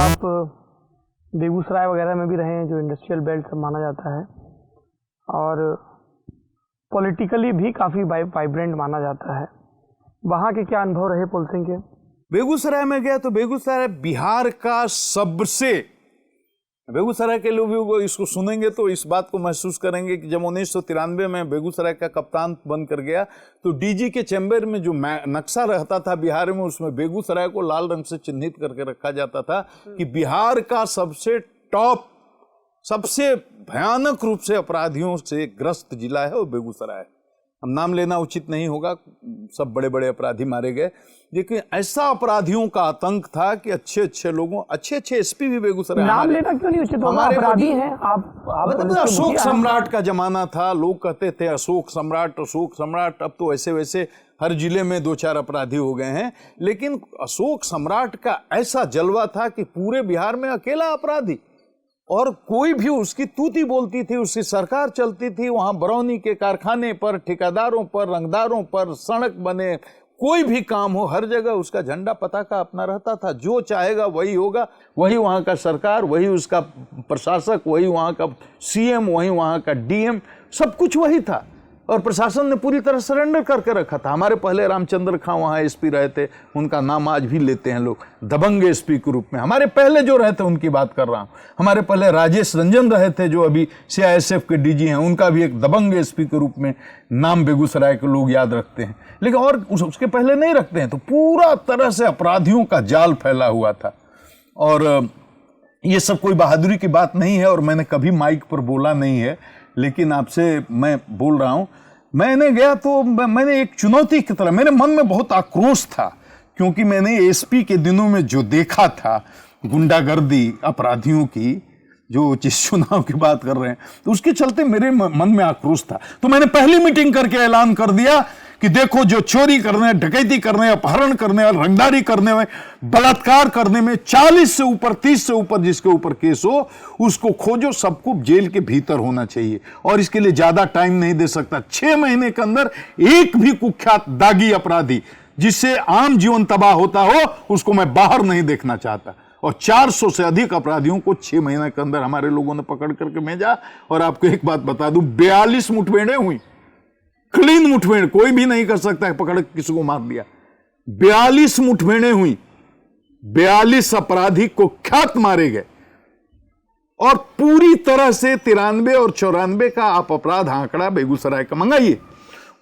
आप बेगूसराय वगैरह में भी रहे हैं, जो इंडस्ट्रियल बेल्ट सब माना जाता है, और पॉलिटिकली भी काफ़ी वाइब्रेंट माना जाता है। वहाँ के क्या अनुभव रहे पुलसिंग के? बेगूसराय में गया तो बेगूसराय बिहार का सबसे, बेगूसराय के लोग इसको सुनेंगे तो इस बात को महसूस करेंगे कि जब 1993 में बेगूसराय का कप्तान बनकर गया तो डीजी के चैम्बर में जो नक्शा रहता था बिहार में, उसमें बेगूसराय को लाल रंग से चिन्हित करके रखा जाता था कि बिहार का सबसे टॉप, सबसे भयानक रूप से अपराधियों से ग्रस्त जिला है वो बेगूसराय है। हम नाम लेना उचित नहीं होगा, सब बड़े बड़े अपराधी मारे गए, लेकिन ऐसा अपराधियों का आतंक था कि अच्छे अच्छे लोगों, अच्छे अच्छे एसपी भी बेगूसराय, नाम लेना क्यों नहीं उचित होगा, अपराधी हैं आप अशोक सम्राट का जमाना था, लोग कहते थे अशोक सम्राट अशोक सम्राट। अब तो ऐसे वैसे हर जिले में 2-4 अपराधी हो गए हैं, लेकिन अशोक सम्राट का ऐसा जलवा था कि पूरे बिहार में अकेला अपराधी, और कोई भी उसकी तूती बोलती थी, उसकी सरकार चलती थी। वहां बरौनी के कारखाने पर, ठेकेदारों पर, रंगदारों पर, सड़क बने, कोई भी काम हो, हर जगह उसका झंडा पताका अपना रहता था। जो चाहेगा वही होगा, वही वहां का सरकार, वही उसका प्रशासक, वही वहां का सीएम, वही वहां का डीएम, सब कुछ वही था। और प्रशासन ने पूरी तरह सरेंडर करके रखा था। हमारे पहले रामचंद्र खां वहाँ एसपी रहे थे, उनका नाम आज भी लेते हैं लोग दबंग एसपी के रूप में। हमारे पहले जो रहे थे उनकी बात कर रहा हूँ। हमारे पहले राजेश रंजन रहे थे जो अभी सीआईएसएफ के डीजी हैं, उनका भी एक दबंग एसपी के रूप में नाम बेगूसराय के लोग याद रखते हैं, लेकिन और उसके पहले नहीं रखते हैं। तो पूरा तरह से अपराधियों का जाल फैला हुआ था। और ये सब कोई बहादुरी की बात नहीं है, और मैंने कभी माइक पर बोला नहीं है, लेकिन आपसे मैं बोल रहा हूं। मैंने गया तो मैंने एक चुनौती की तरह, मेरे मन में बहुत आक्रोश था, क्योंकि मैंने एसपी के दिनों में जो देखा था गुंडागर्दी अपराधियों की, जो जिस चुनाव की बात कर रहे हैं, तो उसके चलते मेरे मन में आक्रोश था। तो मैंने पहली मीटिंग करके ऐलान कर दिया कि देखो, जो चोरी करने, डकैती करने, अपहरण करने, रंगदारी करने में, बलात्कार करने में 40 से ऊपर, 30 से ऊपर जिसके ऊपर केस हो, उसको खोजो, सबको जेल के भीतर होना चाहिए, और इसके लिए ज्यादा टाइम नहीं दे सकता। 6 महीने के अंदर एक भी कुख्यात दागी अपराधी जिससे आम जीवन तबाह होता हो, उसको मैं बाहर नहीं देखना चाहता। और 400 से अधिक अपराधियों को 6 महीने के अंदर हमारे लोगों ने पकड़ करके भेजा। और आपको एक बात बता दूं, 42 मुठभेड़ें हुई, क्लीन मुठभेड़, कोई भी नहीं कर सकता है पकड़ के किसी को मार दिया। 42 मुठभेड़ें हुई, 42 अपराधी कुख्यात मारे गए, और पूरी तरह से 93 और 94 का आप अपराध आंकड़ा बेगूसराय का मंगाइए,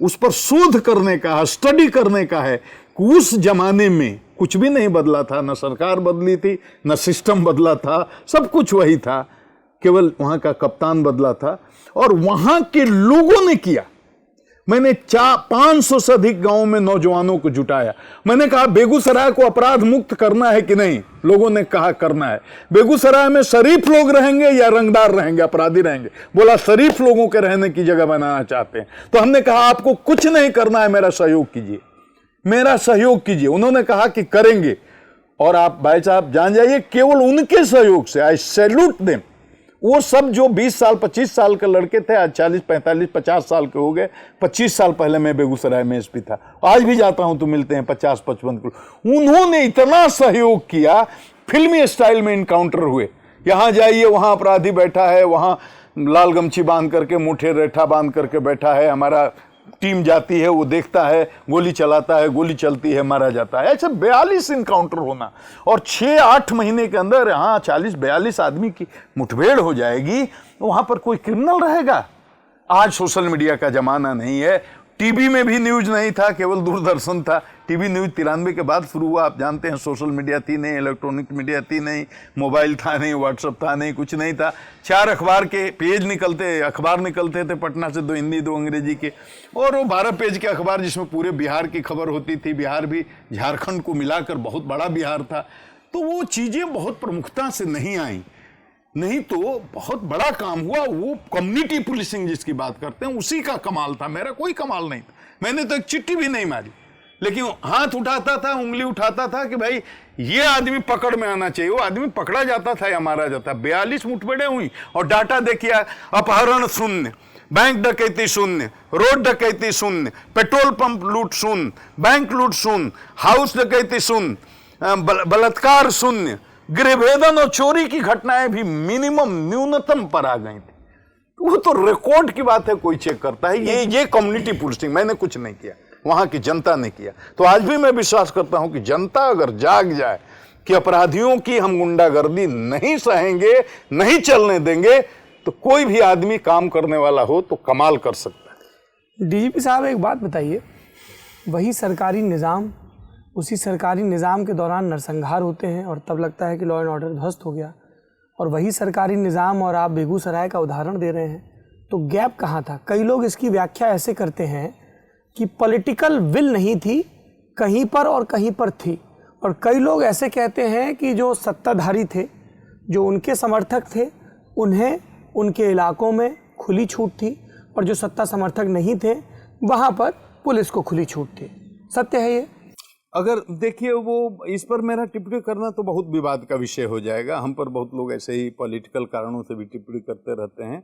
उस पर शोध करने का, स्टडी करने का है कि उस जमाने में कुछ भी नहीं बदला था, न सरकार बदली थी, न सिस्टम बदला था, सब कुछ वही था, केवल वहां का कप्तान बदला था और वहां के लोगों ने किया। मैंने 500 से अधिक गांवों में नौजवानों को जुटाया। मैंने कहा बेगूसराय को अपराध मुक्त करना है कि नहीं? लोगों ने कहा करना है। बेगूसराय में शरीफ लोग रहेंगे या रंगदार रहेंगे, अपराधी रहेंगे? बोला शरीफ लोगों के रहने की जगह बनाना चाहते हैं। तो हमने कहा आपको कुछ नहीं करना है, मेरा सहयोग कीजिए, मेरा सहयोग कीजिए। उन्होंने कहा कि करेंगे, और आप भाई साहब जान जाइए, केवल उनके सहयोग से, आई सैल्यूट देम, वो सब जो 20 साल 25 साल के लड़के थे आज 40 45 50 साल के हो गए। 25 साल पहले मैं बेगूसराय में एसपी था, आज भी जाता हूं तो मिलते हैं 50-55 को। उन्होंने इतना सहयोग किया, फिल्मी स्टाइल में इनकाउंटर हुए। यहां जाइए, वहां अपराधी बैठा है, वहां लाल गमछी बांध करके, मुठे रेठा बांध करके बैठा है, हमारा टीम जाती है, वो देखता है, गोली चलाता है, गोली चलती है, मारा जाता है। ऐसे 42 इनकाउंटर होना, और 6-8 महीने के अंदर यहाँ 40-42 आदमी की मुठभेड़ हो जाएगी, तो वहां पर कोई क्रिमिनल रहेगा? आज सोशल मीडिया का जमाना नहीं है, टीवी में भी न्यूज नहीं था, केवल दूरदर्शन था। टीवी न्यूज 93 के बाद शुरू हुआ, आप जानते हैं। सोशल मीडिया थी नहीं, इलेक्ट्रॉनिक मीडिया थी नहीं, मोबाइल था नहीं, व्हाट्सएप था नहीं, कुछ नहीं था। 4 अखबार के पेज निकलते, अखबार निकलते थे पटना से, 2 हिंदी 2 अंग्रेजी के, और वो 12 पेज के अखबार जिसमें पूरे बिहार की खबर होती थी। बिहार भी झारखंड को मिलाकर बहुत बड़ा बिहार था, तो वो चीजें बहुत प्रमुखता से नहीं आई। नहीं तो बहुत बड़ा काम हुआ। वो कम्युनिटी पुलिसिंग जिसकी बात करते हैं, उसी का कमाल था, मेरा कोई कमाल नहीं था। मैंने तो एक चिट्ठी भी नहीं मारी, लेकिन हाथ उठाता था, उंगली उठाता था कि भाई ये आदमी पकड़ में आना चाहिए। वो आदमी पकड़ा जाता था या मारा जाता। 42 मुठभेड़ें हुई, और डाटा देखिए, अपहरण शून्य, बैंक डकैती शून्य, रोड डकैती शून्य, पेट्रोल पंप लूट शून्य, बैंक लूट शून्य, हाउस डकैती शून्य, बलात्कार शून्य, गृहभेदन और चोरी की घटनाएं भी मिनिमम न्यूनतम पर आ गई थी। वो तो रिकॉर्ड की बात है, कोई चेक करता है। ये कम्युनिटी पुलिसिंग मैंने कुछ नहीं किया, वहां की जनता ने किया। तो आज भी मैं विश्वास करता हूं कि जनता अगर जाग जाए कि अपराधियों की हम गुंडागर्दी नहीं सहेंगे, नहीं चलने देंगे, तो कोई भी आदमी काम करने वाला हो तो कमाल कर सकता है। डीजीपी साहब एक बात बताइए, वही सरकारी निज़ाम, उसी सरकारी निज़ाम के दौरान नरसंहार होते हैं और तब लगता है कि लॉ एंड ऑर्डर ध्वस्त हो गया, और वही सरकारी निज़ाम और आप बेगूसराय का उदाहरण दे रहे हैं, तो गैप कहाँ था? कई लोग इसकी व्याख्या ऐसे करते हैं कि पॉलिटिकल विल नहीं थी कहीं पर और कहीं पर थी, और कई लोग ऐसे कहते हैं कि जो सत्ताधारी थे, जो उनके समर्थक थे, उन्हें उनके इलाकों में खुली छूट थी, और जो सत्ता समर्थक नहीं थे वहाँ पर पुलिस को खुली छूट थी। सत्य है ये? अगर देखिए, वो इस पर मेरा टिप्पणी करना तो बहुत विवाद का विषय हो जाएगा। हम पर बहुत लोग ऐसे ही पॉलिटिकल कारणों से भी टिप्पणी करते रहते हैं,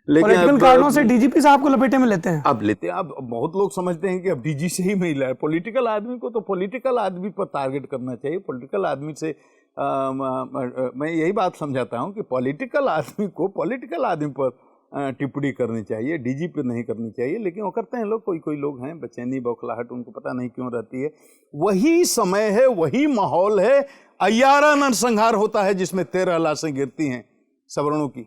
लेकिन पॉलिटिकल कारणों से डीजीपी साहब को लपेटे में लेते हैं। अब लेते हैं। अब बहुत लोग समझते हैं कि अब डीजी से ही मिला है। पॉलिटिकल आदमी को तो पॉलिटिकल आदमी पर टारगेट करना चाहिए। पॉलिटिकल आदमी से मैं यही बात समझाता हूं कि पॉलिटिकल आदमी को पॉलिटिकल आदमी पर टिप्पणी करनी चाहिए, डीजी पे नहीं करनी चाहिए। लेकिन वो करते हैं लोग, कोई लोग हैं, बेचैनी बौखलाहट उनको पता नहीं क्यों रहती है। वही समय है, वही माहौल है। अय्यारा नरसंहार होता है जिसमें 13 लाशें गिरती हैं सवर्णों की,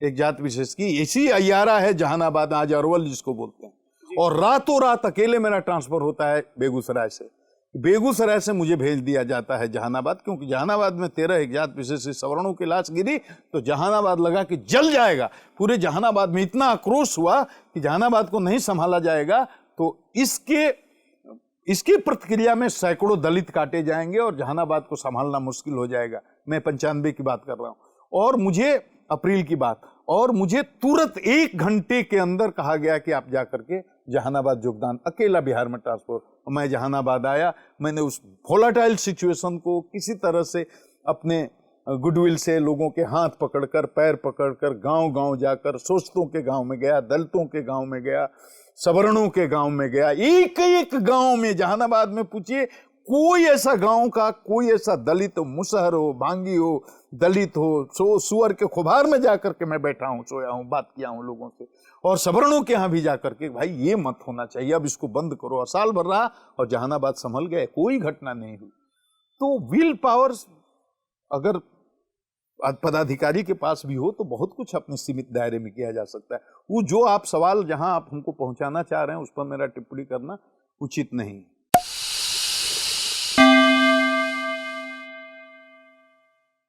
एक जात विशेष की। इसी अय्यारा है जहानाबाद, आज अरवल जिसको बोलते हैं। और रातों रात अकेले मेरा ट्रांसफर होता है बेगूसराय से। बेगूसराय से मुझे भेज दिया जाता है जहानाबाद, क्योंकि जहानाबाद में 13 एक जात विशेष सवर्णों की लाश गिरी तो जहानाबाद लगा कि जल जाएगा। पूरे जहानाबाद में इतना आक्रोश हुआ कि जहानाबाद को नहीं संभाला जाएगा, तो इसकी प्रतिक्रिया में सैकड़ों दलित काटे जाएंगे और जहानाबाद को संभालना मुश्किल हो जाएगा। मैं 95 की बात कर रहा हूं, और मुझे अप्रैल की बात, और मुझे तुरंत 1 घंटे के अंदर कहा गया कि आप जाकर के जहानाबाद योगदान, अकेला बिहार में ट्रांसफर। मैं जहानाबाद आया। मैंने उस वोलेटाइल सिचुएशन को किसी तरह से अपने गुडविल से लोगों के हाथ पकड़कर, पैर पकड़कर, गांव-गांव जाकर, शोषितों के गांव में गया, दलितों के गांव में गया, सवर्णों के गांव में गया। एक गांव में जहानाबाद में पूछिए, कोई ऐसा गांव का कोई ऐसा दलित हो, मुसहर हो, भांगी हो, दलित हो, सुअर के खुबार में जाकर के मैं बैठा हूं, सोया हूं, बात किया हूं लोगों से। और सवर्णों के यहां भी जाकर के, भाई ये मत होना चाहिए, अब इसको बंद करो। और साल भर रहा और जहानाबाद संभल गए, कोई घटना नहीं हुई। तो विल पावर्स अगर पदाधिकारी के पास भी हो तो बहुत कुछ अपने सीमित दायरे में किया जा सकता है। वो जो आप सवाल जहां आप हमको पहुंचाना चाह रहे हैं उस पर मेरा टिप्पणी करना उचित नहीं।